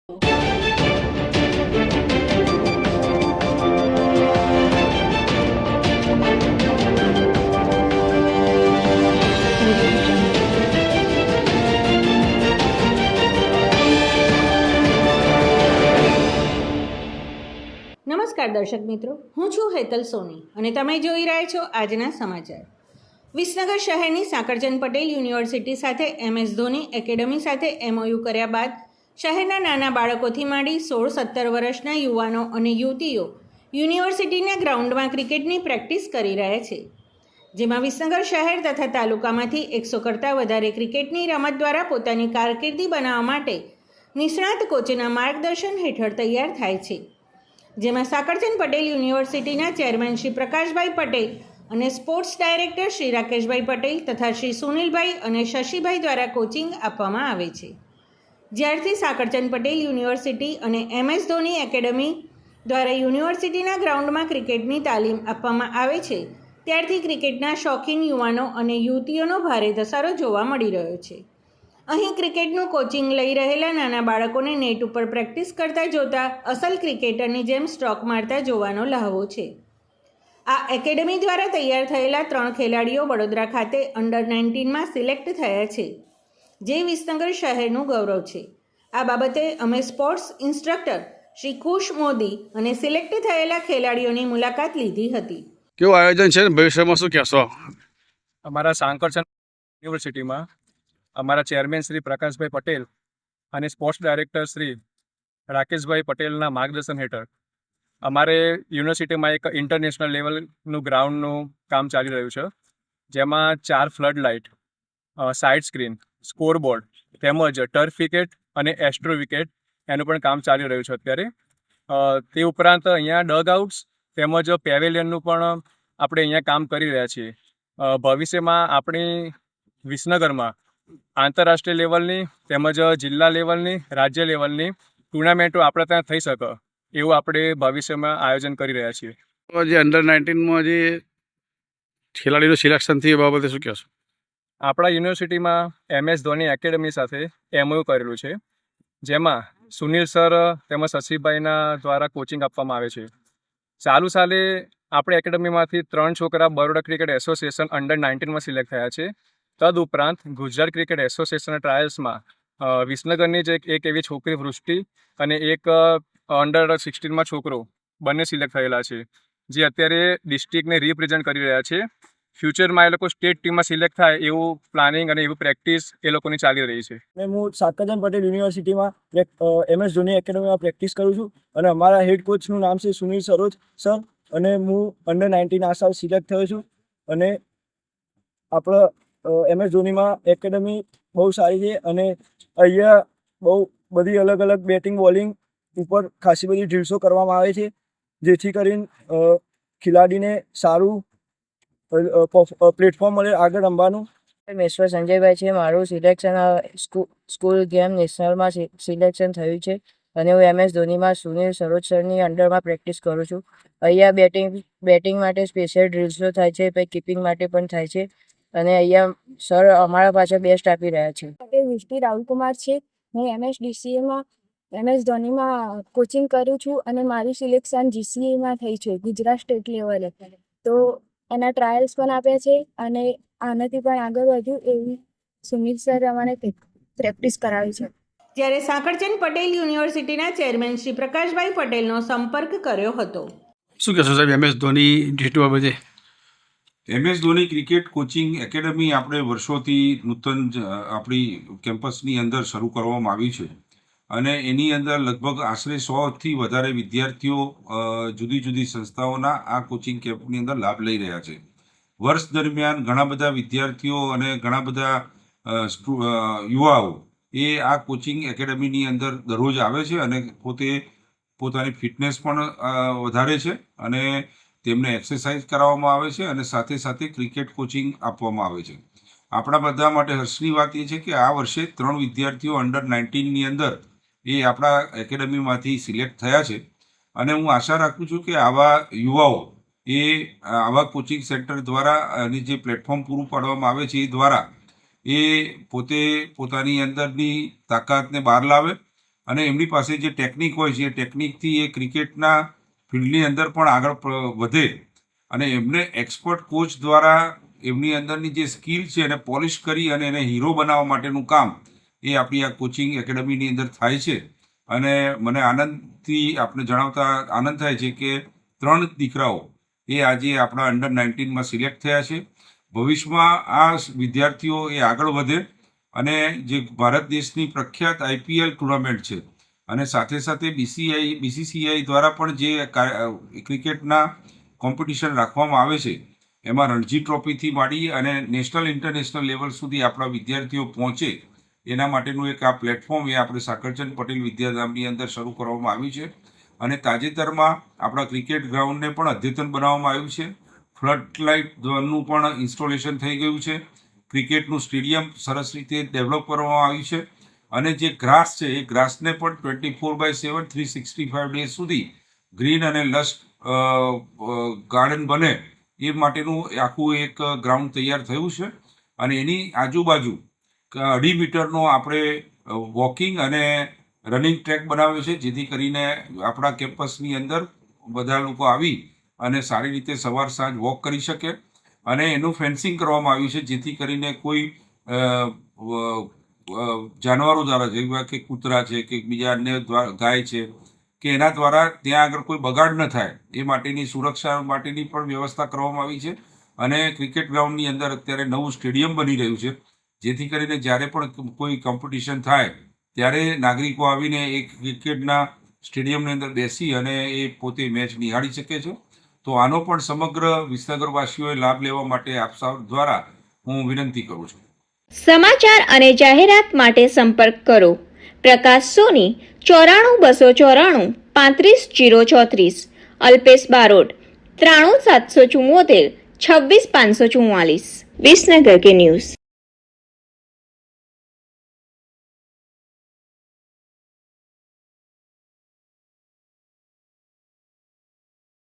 નમસ્કાર દર્શક મિત્રો, હું છું હેતલ સોની અને તમે જોઈ રહ્યા છો આજના સમાચાર. વિસનગર શહેરની સાકરચંદ પટેલ યુનિવર્સિટી સાથે MS ધોની એકેડમી સાથે MOU કર્યા બાદ શહેરના નાના બાળકોથી માંડી 16-17 વર્ષના યુવાનો અને યુવતીઓ યુનિવર્સિટીના ગ્રાઉન્ડમાં ક્રિકેટની પ્રેક્ટિસ કરી રહ્યા છે. જેમાં વિસનગર શહેર તથા તાલુકામાંથી 100 કરતાં વધારે ક્રિકેટની રમત દ્વારા પોતાની કારકિર્દી બનાવવા માટે નિષ્ણાત કોચના માર્ગદર્શન હેઠળ તૈયાર થાય છે. જેમાં સાકરચંદ પટેલ યુનિવર્સિટીના ચેરમેન શ્રી પ્રકાશભાઈ પટેલ અને સ્પોર્ટ્સ ડાયરેક્ટર શ્રી રાકેશભાઈ પટેલ તથા શ્રી સુનિલભાઈ અને શશીભાઈ દ્વારા કોચિંગ આપવામાં આવે છે. જ્યારથી સાકરચંદ પટેલ યુનિવર્સિટી અને MS ધોની એકેડમી દ્વારા યુનિવર્સિટીના ગ્રાઉન્ડમાં ક્રિકેટની તાલીમ આપવામાં આવે છે, ત્યારથી ક્રિકેટના શોખીન યુવાનો અને યુવતીઓનો ભારે ધસારો જોવા મળી રહ્યો છે. અહીં ક્રિકેટનું કોચિંગ લઈ રહેલા નાના બાળકોને નેટ ઉપર પ્રેક્ટિસ કરતા જોતા અસલ ક્રિકેટરની જેમ સ્ટ્રોક મારતા જોવાનો લહાવો છે. આ એકેડમી દ્વારા તૈયાર થયેલા 3 ખેલાડીઓ વડોદરા ખાતે અંડર-19માં સિલેક્ટ થયા છે, જે વિસનગર શહેરનું ગૌરવ છે. આ બાબતે અમે સ્પોર્ટ્સ ઇન્સ્ટ્રક્ટર શ્રી ખુશ મોદી અને સિલેક્ટ થયેલા ખેલાડીઓની મુલાકાત લીધી હતી. કેવું આયોજન છે, ભવિષ્યમાં શું કહેશો? અમારા સાંકરચંદ યુનિવર્સિટીમાં અમારા ચેરમેન શ્રી પ્રકાશભાઈ પટેલ અને સ્પોર્ટ્સ ડાયરેક્ટર શ્રી રાકેશભાઈ પટેલના માર્ગદર્શન હેઠળ અમારે યુનિવર્સિટીમાં એક ઇન્ટરનેશનલ લેવલનું ગ્રાઉન્ડનું કામ ચાલી રહ્યું છે, જેમાં 4 flood light, side screen, scoreboard તેમજ ટર્ફ વિકેટ અને એસ્ટ્રો વિકેટ એનું પણ કામ ચાલી રહ્યું છે અત્યારે. તે ઉપરાંત અહીંયા ડગ આઉટ્સ તેમજ પેવેલિયનનું પણ આપણે અહીંયા કામ કરી રહ્યા છીએ. ભવિષ્યમાં આપણી વિસનગરમાં આંતરરાષ્ટ્રીય લેવલની તેમજ જિલ્લા લેવલની, રાજ્ય લેવલની ટુર્નામેન્ટો આપણે ત્યાં થઈ શકે એવું આપણે ભવિષ્યમાં આયોજન કરી રહ્યા છીએ. જે અંડર-19માં જે ખેલાડીનું સિલેક્શન થયું એ બાબતે શું કહેશો? આપણા યુનિવર્સિટીમાં MS ધોની એકેડમી સાથે MOU કરેલું છે, જેમાં સુનિલ સર તેમજ શશીભાઈના દ્વારા કોચિંગ આપવામાં આવે છે. ચાલુ સાલે આપણી એકેડમીમાંથી 3 છોકરા બરોડા ક્રિકેટ એસોસિએશન અંડર-19માં સિલેક્ટ થયા છે. તદુપરાંત ગુજરાત ક્રિકેટ એસોસિએશનના ટ્રાયલ્સમાં વિસનગરની જ એક એવી છોકરી વૃષ્ટિ અને એક અંડર-16માં છોકરો બંને સિલેક્ટ થયેલા છે, જે અત્યારે ડિસ્ટ્રિક્ટને રિપ્રેઝેન્ટ કરી રહ્યા છે. ફ્યુચરમાં એ લોકો સ્ટેટ ટીમમાં સિલેક્ટ થાય એવું પ્લાનિંગ અને એવું પ્રેક્ટિસ એ લોકોની ચાલી રહી છે. હું સાકરચંદ પટેલ યુનિવર્સિટીમાં MS ધોની એકેડમીમાં પ્રેક્ટિસ કરું છું અને અમારા હેડ કોચનું નામ છે સુનિલ સરોજ સર અને હું અંડર-19 આ સાલ સિલેક્ટ થયો છું. અને આપણા MS ધોનીમાં એકેડમી બહુ સારી છે અને અહીંયા બહુ બધી અલગ અલગ બેટિંગ બોલિંગ ઉપર ખાસી બધી ડ્રીલ્સો કરવામાં આવે છે, જેથી કરીને ખેલાડીને સારું પ્લેટફોર્મ મળે આગળ રમવાનું. મેશ્વર સંજયભાઈ છે. મારું સિલેક્શન સ્કૂલ ગેમ નેશનલમાં સિલેક્શન થયું છે અને હું MS ધોનીમાં સુનિલ સરોજ સરની અંડરમાં પ્રેક્ટિસ કરું છું. અહીંયા બેટિંગ માટે સ્પેશિયલ ડ્રીલ્સો થાય છે, પછી કીપિંગ માટે પણ થાય છે અને અહીંયા સર અમારા પાછળ બેસ્ટ આપી રહ્યા છે. પટેલ વિષ્ટિ રાહુલકુમાર છે. હું MSDCAમાં MS ધોનીમાં કોચિંગ કરું છું અને મારી સિલેક્શન GCAમાં થઈ છે, ગુજરાત સ્ટેટ લેવલે. તો એના ટ્રાયલ્સ પણ આપ્યા છે અને આનાથી પણ આગળ વધ્યું એવી સુમિત સર અમારે પ્રેક્ટિસ કરાવી છે. જ્યારે સાકરચંદ પટેલ યુનિવર્સિટીના ચેરમેન શ્રી પ્રકાશભાઈ પટેલનો સંપર્ક કર્યો હતો. શું કહેશો સાહેબ MS ધોની ડિસ્ટ્રિક્ટ બાબતે? MS Dhoni cricket coaching academy આપણે વર્ષોથી નૂતન આપણી કેમ્પસની અંદર શરૂ કરવામાં આવી છે અને એની અંદર લગભગ આશરે 100થી વધારે વિદ્યાર્થીઓ જુદી જુદી સંસ્થાઓના આ કોચિંગ કેમ્પની અંદર લાભ લઈ રહ્યા છે. વર્ષ દરમિયાન ઘણા બધા વિદ્યાર્થીઓ અને ઘણા બધા યુવાઓ એ આ કોચિંગ એકેડમીની અંદર દરરોજ આવે છે અને પોતાની ફિટનેસ પણ વધારે છે અને તેમને એક્સરસાઇઝ કરાવવામાં આવે છે અને સાથે સાથે ક્રિકેટ કોચિંગ આપવામાં આવે છે. આપણા બધા માટે હર્ષની વાત એ છે કે આ વર્ષે 3 વિદ્યાર્થીઓ અંડર-19ની અંદર એ આપણા એકેડમીમાંથી સિલેક્ટ થયા છે અને હું આશા રાખું છું કે આવા યુવાઓ એ આવા કોચિંગ સેન્ટર દ્વારા અને જે પ્લેટફોર્મ પૂરું પાડવામાં આવે છે એ દ્વારા એ પોતે પોતાની અંદરની તાકાતને બહાર લાવે અને એમની પાસે જે ટેકનિક હોય છે એ ટેકનિકથી એ ક્રિકેટના ફિલ્ડની અંદર પણ આગળ વધે અને એમને એક્સપર્ટ કોચ દ્વારા એમની અંદરની જે સ્કિલ છે એને પોલિશ કરી અને એને હીરો બનાવવા માટેનું કામ એ આપણી આ કોચિંગ એકેડમીની અંદર થાય છે. અને મને આનંદથી આપને જણાવતા આનંદ થાય છે કે 3 દીકરાઓ એ આજે આપણા અંડર 19માં સિલેક્ટ થયા છે. ભવિષ્યમાં આ વિદ્યાર્થીઓ એ આગળ વધે અને જે ભારત દેશની પ્રખ્યાત IPL ટુર્નામેન્ટ છે અને સાથે સાથે BCCI દ્વારા પણ જે ક્રિકેટના કોમ્પિટિશન રાખવામાં આવે છે એમાં રણજી ટ્રોફીથી માંડી અને નેશનલ ઇન્ટરનેશનલ લેવલ સુધી આપણા વિદ્યાર્થીઓ પહોંચે એના માટેનું એક આ પ્લેટફોર્મ એ આપણે સાકરચંદ પટેલ વિદ્યાધામની અંદર શરૂ કરવામાં આવ્યું છે. અને તાજેતરમાં આપણા ક્રિકેટ ગ્રાઉન્ડને પણ અદ્યતન બનાવવામાં આવ્યું છે. ફ્લડ લાઇટનું પણ ઇન્સ્ટોલેશન થઈ ગયું છે. ક્રિકેટનું સ્ટેડિયમ સરસ રીતે ડેવલપ કરવામાં આવ્યું છે અને જે ગ્રાસ છે એ ગ્રાસને પણ 24/7 365 ડેઝ સુધી ગ્રીન અને લશ ગાર્ડન બને એ માટેનું આખું એક ગ્રાઉન્ડ તૈયાર થયું છે. અને એની આજુબાજુ 2.5 મીટરનો આપણે વોકિંગ અને રનિંગ ટ્રેક બનાવ્યો છે જેથી કરીને આપણા કેમ્પસની અંદર બધા લોકો આવી અને સારી રીતે સવાર સાંજ વોક કરી શકે. અને એનું ફેન્સિંગ કરવામાં આવ્યું છે જેથી કરીને કોઈ જાનવરો દ્વારા જેવા કે કૂતરા છે કે બીજા અન્ય ગાય છે કે એના દ્વારા ત્યાં આગળ કોઈ બગાડ ન થાય એ માટેની સુરક્ષા માટેની પણ વ્યવસ્થા કરવામાં આવી છે. અને ક્રિકેટ ગ્રાઉન્ડની અંદર અત્યારે નવું સ્ટેડિયમ બની રહ્યું છે જેથી કરીને જ્યારે પણ કોઈ કોમ્પિટિશન થાય ત્યારે નાગરિકો આવીને એ ક્રિકેટના સ્ટેડિયમની અંદર બેસી અને એ પોતે મેચ નિહાળી શકે છે. તો આનો પણ સમગ્ર વિસનગરવાસીઓએ લાભ લેવા માટે આપ સૌ દ્વારા હું વિનંતી કરું છું. સમાચાર અને જાહેરાત માટે સંપર્ક કરો પ્રકાશ સોની 94 294 35 034, અલ્પેશ બારોટ 93 774 26 544. વિસનગર કે ન્યૂઝ.